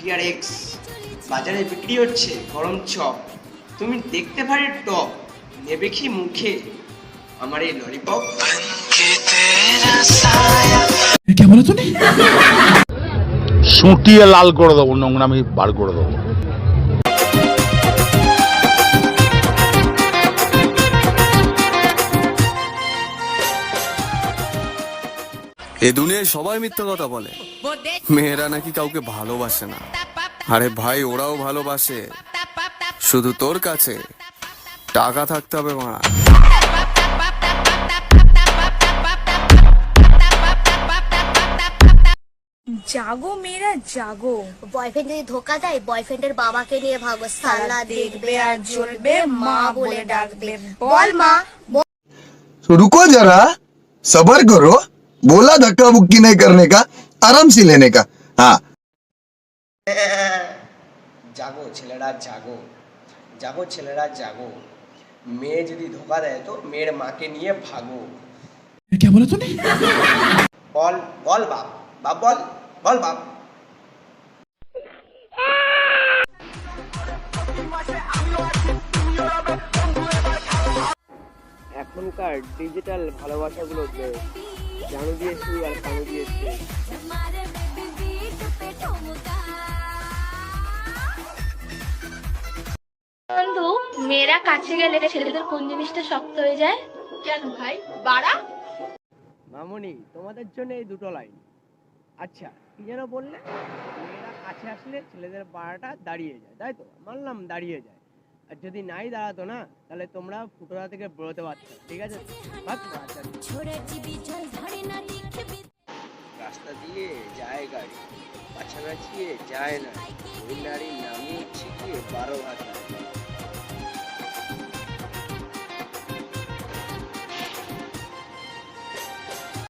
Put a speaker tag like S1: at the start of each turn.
S1: TRX বাজারে বিক্রি হচ্ছে গরম চপ। তুমি দেখতে পারে টপ, নেবে কি মুখে আমার এই ললিপপ?
S2: সুটিয়ে লাল করে দেবো, নোংরামি বার করে দেবো।
S3: এ দুনিয়ায় সবাই মিথ্যা কথা বলে, মেয়েরা নাকি কাউকে ভালোবাসে না। আরে ভাই, ওরাও ভালোবাসে, শুধু তোর কাছে টাকা থাকতে হবে মারা।
S4: জাগো মেয়েরা জাগো,
S5: বয়ফ্রেন্ড যদি ধোকা দেয় বয়ফ্রেন্ডের বাবাকে নিয়ে ভাগো, সালা দেখবে আর জ্বলবে, মা বলে ডাকবে। বল মা।
S6: तो रुको जरा, सबर करो, बोला धक्का बुक्की नहीं करने का, आराम से लेने का। हाँ,
S1: জাগো ছেলেরা জাগো, জাগো ছেলেরা জাগো। মেয়ে যদি ধোকা দেয় তো মেয়ের মাকে নিয়ে ভাগো।
S7: क्या बोला तूने?
S1: বল বল বাপ, বাপ বল, বল বাপ। এখনকার ডিজিটাল ভালোবাসাগুলো জানু দিয়ে শুরু আর কানু দিয়ে শেষ।
S8: বন্ধু, মেয়েরা কাছে গেলে ছেলেদের কোন জিনিসটা শক্ত হয়ে যায়?
S4: কেন ভাই? বাড়া।
S1: মামুনি, তোমাদের জন্য এই দুটো লাইন। আচ্ছা, কি যেন বললে? মেয়েরা কাছে আসলে ছেলেদের পাড়াটা দাঁড়িয়ে যায়, তাই তো? মানলাম দাঁড়িয়ে যায়। আর যদি নাই দাঁড়াতো না, তাহলে তোমরা ফুটোরা থেকে বেরোতে পারছো, ঠিক আছে? রাস্তা দিয়ে যায় গাড়ি, পাছানা দিয়ে যায় না, ওই নারীর নামই হচ্ছে কি 12 ভাষা।